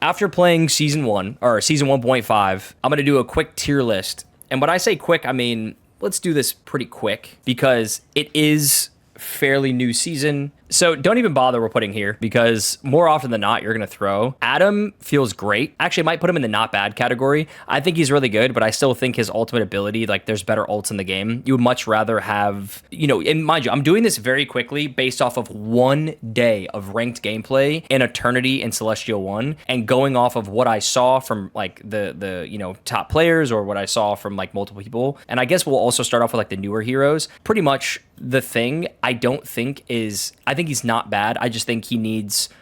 after playing season 1 or season 1.5, I'm going to do a quick tier list. And when I say quick, I mean, let's do this pretty quick because it is fairly new season. So don't even bother with putting here because more often than not, you're going to throw. Adam feels great. Actually, I might put him in the not bad category. I think he's really good, but I still think his ultimate ability, like there's better ults in the game. You would much rather have, and mind you, I'm doing this very quickly based off of 1 day of ranked gameplay in Eternity and Celestial 1 and going off of what I saw from like the top players or what I saw from like multiple people. And I guess we'll also start off with like the newer heroes. Pretty much the thing I think he's not bad. I just think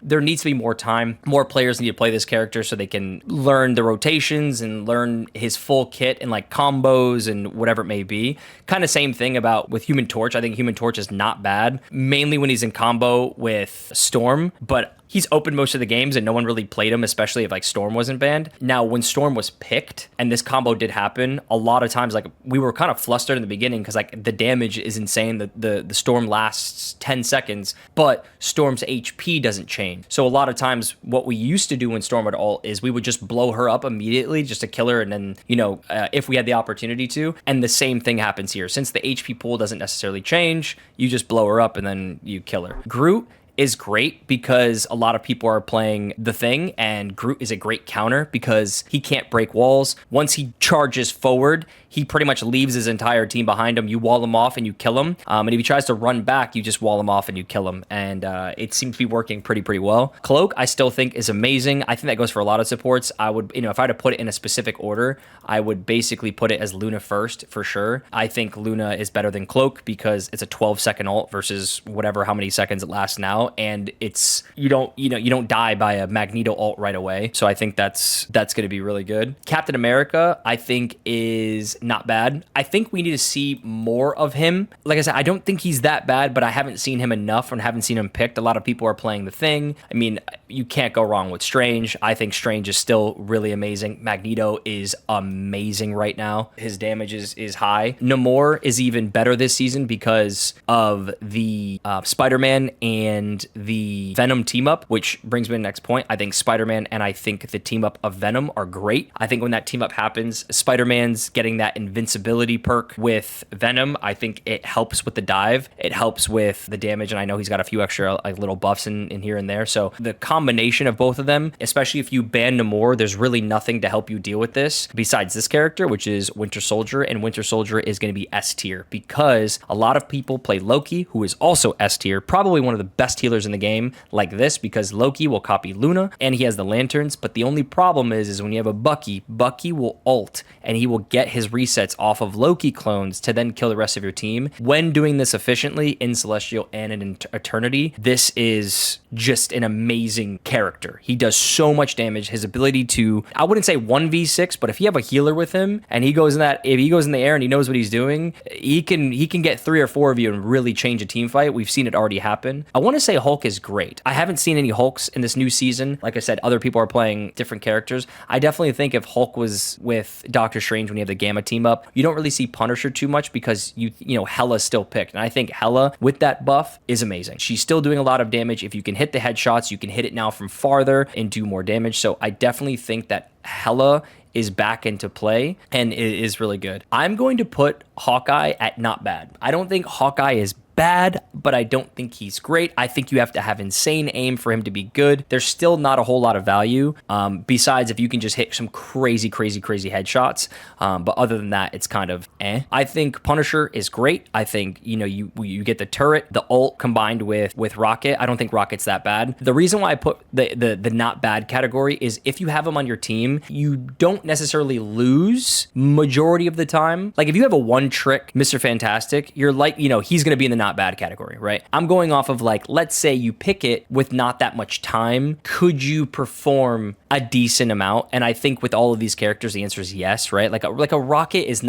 there needs to be more time. More players need to play this character so they can learn the rotations and learn his full kit and like combos and whatever it may be. Kind of same thing with Human Torch. I think Human Torch is not bad, mainly when he's in combo with Storm, but he's open most of the games and no one really played him, especially if like Storm wasn't banned. Now, when Storm was picked and this combo did happen, a lot of times like we were kind of flustered in the beginning because like the damage is insane. The Storm lasts 10 seconds, but Storm's HP doesn't change. So a lot of times what we used to do when Storm would ult is we would just blow her up immediately just to kill her and then, if we had the opportunity to. And the same thing happens here. Since the HP pool doesn't necessarily change, you just blow her up and then you kill her. Groot is great because a lot of people are playing the thing and Groot is a great counter because he can't break walls. Once he charges forward, he pretty much leaves his entire team behind him. You wall him off and you kill him. And if he tries to run back, you just wall him off and you kill him. And it seems to be working pretty well. Cloak, I still think is amazing. I think that goes for a lot of supports. I would, if I had to put it in a specific order, I would basically put it as Luna first for sure. I think Luna is better than Cloak because it's a 12-second ult versus how many seconds it lasts now. And it's, you don't die by a Magneto ult right away. So I think that's going to be really good. Captain America, I think is not bad. I think we need to see more of him. Like I said, I don't think he's that bad, but I haven't seen him enough and haven't seen him picked. A lot of people are playing the thing. I mean, you can't go wrong with Strange. I think Strange is still really amazing. Magneto is amazing right now. His damage is high. Namor is even better this season because of the Spider-Man and the Venom team up, which brings me to the next point. I think Spider-Man and I think the team up of Venom are great. I think when that team up happens, Spider-Man's getting that invincibility perk with Venom. I think it helps with the dive. It helps with the damage, and I know he's got a few extra like little buffs in here and there. So the combination of both of them, especially if you ban Namor, there's really nothing to help you deal with this besides this character, which is Winter Soldier, and Winter Soldier is going to be S tier because a lot of people play Loki, who is also S tier, probably one of the best healers in the game like this because Loki will copy Luna and he has the lanterns, but the only problem is when you have a Bucky will ult and he will get his resets off of Loki clones to then kill the rest of your team. When doing this efficiently in Celestial and in Eternity, this is just an amazing character. He does so much damage. His ability to, I wouldn't say 1v6, but if you have a healer with him and if he goes in the air and he knows what he's doing, he can get 3 or 4 of you and really change a team fight. We've seen it already happen. I want to say Hulk is great. I haven't seen any Hulks in this new season. Like I said, other people are playing different characters. I definitely think if Hulk was with Doctor Strange when you have the Gamma team up, you don't really see Punisher too much because Hela's still picked. And I think Hela with that buff is amazing. She's still doing a lot of damage. If you can hit the headshots, you can hit it now from farther and do more damage. So I definitely think that Hela is back into play and it is really good. I'm going to put Hawkeye at not bad. I don't think Hawkeye is bad, but I don't think he's great. I think you have to have insane aim for him to be good. There's still not a whole lot of value besides if you can just hit some crazy headshots. But other than that, it's kind of eh. I think Punisher is great. I think, you get the turret, the ult combined with Rocket. I don't think Rocket's that bad. The reason why I put the not bad category is if you have him on your team, you don't necessarily lose majority of the time. Like if you have a one trick Mr. Fantastic, you're like, he's going to be in the not bad category, right? I'm going off of like, let's say you pick it with not that much time. Could you perform a decent amount? And I think with all of these characters, the answer is yes, right? Like a Rocket he's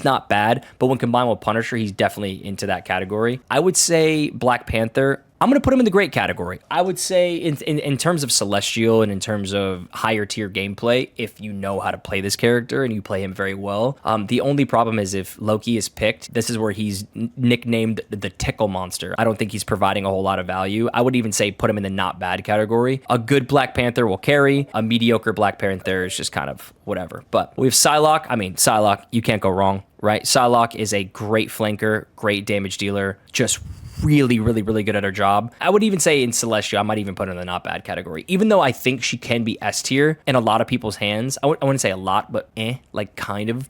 not bad, but when combined with Punisher, he's definitely into that category. I would say Black Panther I'm going to put him in the great category. I would say in terms of Celestial and in terms of higher tier gameplay, if you know how to play this character and you play him very well. The only problem is if Loki is picked, this is where he's nicknamed the tickle monster. I don't think he's providing a whole lot of value. I would even say put him in the not bad category. A good Black Panther will carry. A mediocre Black Panther is just kind of whatever. But we have Psylocke. I mean, Psylocke, you can't go wrong, right? Psylocke is a great flanker, great damage dealer, just really, really, really good at her job. I would even say in Celestial, I might even put her in the not bad category, even though I think she can be S tier in a lot of people's hands. I wouldn't say a lot, but like kind of,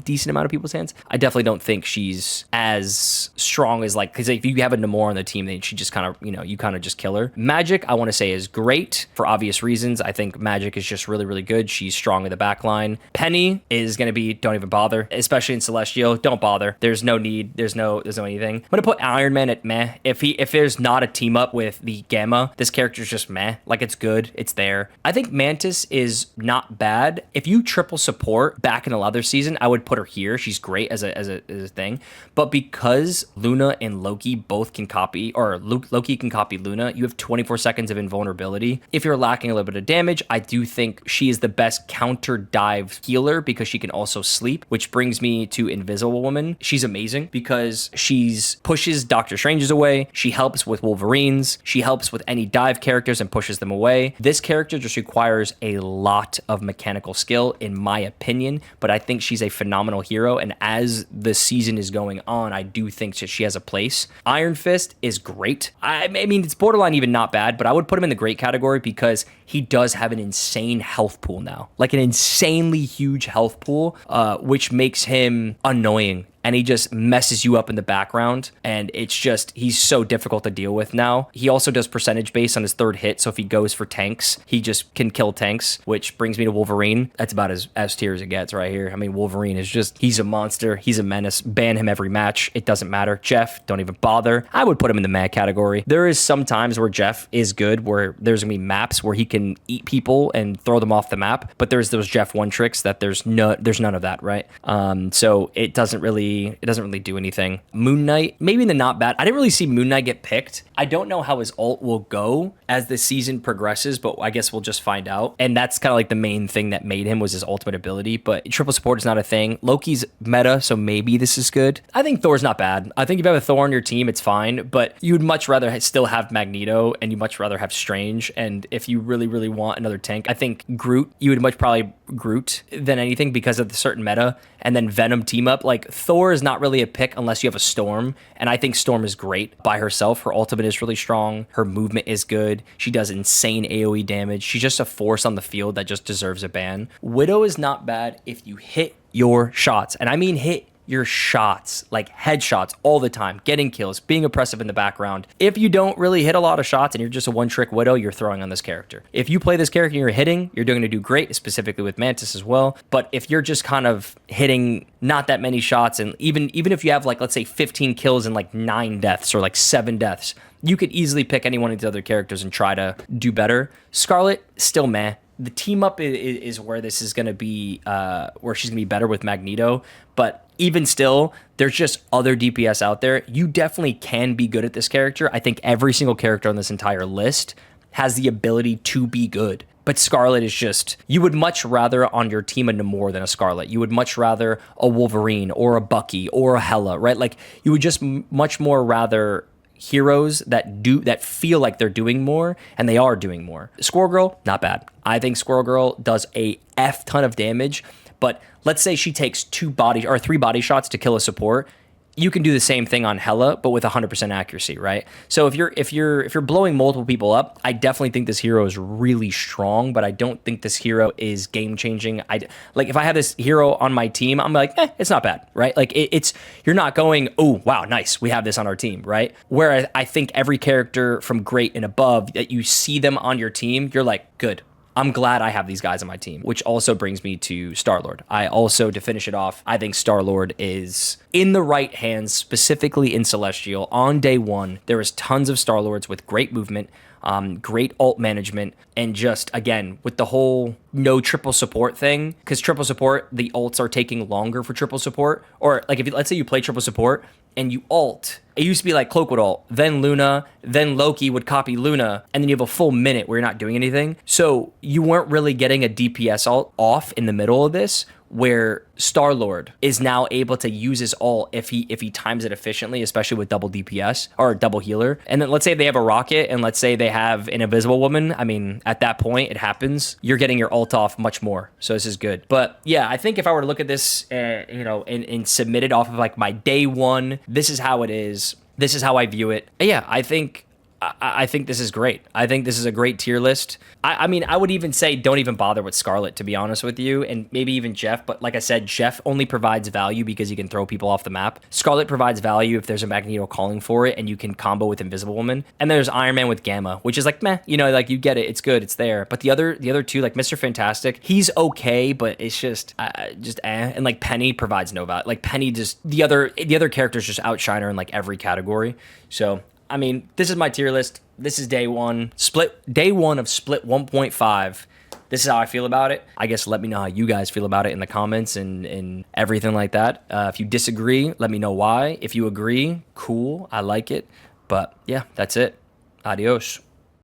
decent amount of people's hands. I definitely don't think she's as strong as because if you have a Namor on the team, then she just kind of, you kind of just kill her. Magic, I want to say is great for obvious reasons. I think Magic is just really, really good. She's strong in the back line. Penny is going to be, don't even bother, especially in Celestial. Don't bother. There's no need. There's no anything. I'm going to put Iron Man at meh. If there's not a team up with the Gamma, this character's just meh. Like, it's good, it's there. I think Mantis is not bad. If you triple support back in the other season, I would put her here. She's great as a thing. But because Luna and Loki both can copy, or Loki can copy Luna, you have 24 seconds of invulnerability. If you're lacking a little bit of damage, I do think she is the best counter dive healer because she can also sleep, which brings me to Invisible Woman. She's amazing because she's pushes Doctor Strange's away. She helps with Wolverines. She helps with any dive characters and pushes them away. This character just requires a lot of mechanical skill, in my opinion, but I think she's a phenomenal hero, and as the season is going on, I do think that she has a place. Iron Fist is great. I mean, it's borderline even not bad, but I would put him in the great category because he does have an insane health pool now. Like an insanely huge health pool, which makes him annoying. And he just messes you up in the background, and it's just, he's so difficult to deal with now. He also does percentage base on his third hit, so if he goes for tanks, he just can kill tanks, which brings me to Wolverine. That's about as tier as it gets right here. I mean, Wolverine is just, he's a monster, he's a menace. Ban him every match, it doesn't matter. Jeff, don't even bother. I would put him in the mad category. There is some times where Jeff is good, where there's gonna be maps where he can eat people and throw them off the map, but there's those Jeff 1 tricks that there's none of that, right? So it doesn't really do anything. Moon Knight, maybe in the not bad. I didn't really see Moon Knight get picked. I don't know how his ult will go as the season progresses, but I guess we'll just find out. And that's kind of like the main thing that made him was his ultimate ability, but triple support is not a thing. Loki's meta, so maybe this is good. I think Thor's not bad. I think if you have a Thor on your team, it's fine, but you'd much rather still have Magneto, and you much rather have Strange. And if you really, really want another tank, I think Groot, you would much probably Groot than anything because of the certain meta. And then Venom team up. Like, Thor is not really a pick unless you have a Storm, and I think Storm is great by herself. Her ultimate is really strong. Her movement is good. She does insane AoE damage. She's just a force on the field that just deserves a ban. Widow is not bad if you hit your shots, and I mean hit your shots, like headshots all the time, getting kills, being oppressive in the background. If you don't really hit a lot of shots and you're just a one-trick Widow, you're throwing on this character. If you play this character and you're hitting, you're going to do great, specifically with Mantis as well. But if you're just kind of hitting not that many shots, and even if you have, like, let's say 15 kills and like 9 deaths or like 7 deaths, you could easily pick any one of these other characters and try to do better. Scarlet, still meh. The team up is where this is going to be, where she's going to be better with Magneto. But even still, there's just other DPS out there. You definitely can be good at this character. I think every single character on this entire list has the ability to be good. But Scarlet is just, you would much rather on your team a Namor than a Scarlet. You would much rather a Wolverine or a Bucky or a Hela, right? Like, you would just much more rather heroes that feel like they're doing more, and they are doing more. Squirrel Girl, not bad. I think Squirrel Girl does a F ton of damage, but let's say she takes 3 body shots to kill a support. You can do the same thing on Hela, but with 100% accuracy, right? So if you're blowing multiple people up, I definitely think this hero is really strong, but I don't think this hero is game changing. Like, if I have this hero on my team, I'm like, it's not bad, right? Like, you're not going, oh wow, nice, we have this on our team, right? Where I think every character from great and above that you see them on your team, you're like, good. I'm glad I have these guys on my team, which also brings me to Star-Lord. I also, to finish it off, I think Star-Lord is in the right hands, specifically in Celestial. On day 1, there is tons of Star-Lords with great movement, great ult management, and just, again, with the whole no triple support thing, because triple support, the ults are taking longer for triple support. Or like, if you, let's say you play triple support and you ult, it used to be like Cloak would ult, then Luna, then Loki would copy Luna, and then you have a full minute where you're not doing anything. So you weren't really getting a DPS ult off in the middle of this, where Star-Lord is now able to use his ult if he times it efficiently, especially with double DPS or double healer. And then let's say they have a rocket, and let's say they have an invisible woman. I mean, at that point, it happens. You're getting your ult off much more. So this is good. But yeah, I think if I were to look at this, and submit it off of like my day one, this is how it is. This is how I view it. Yeah, I think this is great. I think this is a great tier list. I mean, I would even say don't even bother with Scarlet, to be honest with you, and maybe even Jeff. But like I said, Jeff only provides value because he can throw people off the map. Scarlet provides value if there's a Magneto calling for it and you can combo with Invisible Woman. And there's Iron Man with Gamma, which is like, meh, like you get it. It's good. It's there. But the other two, like Mr. Fantastic, he's okay, but it's just And like Penny provides no value. Like Penny just, the other characters just outshine her in like every category. So I mean, this is my tier list. This is day one of Split 1.5. This is how I feel about it. I guess let me know how you guys feel about it in the comments and everything like that. If you disagree, let me know why. If you agree, cool. I like it. But yeah, that's it. Adios.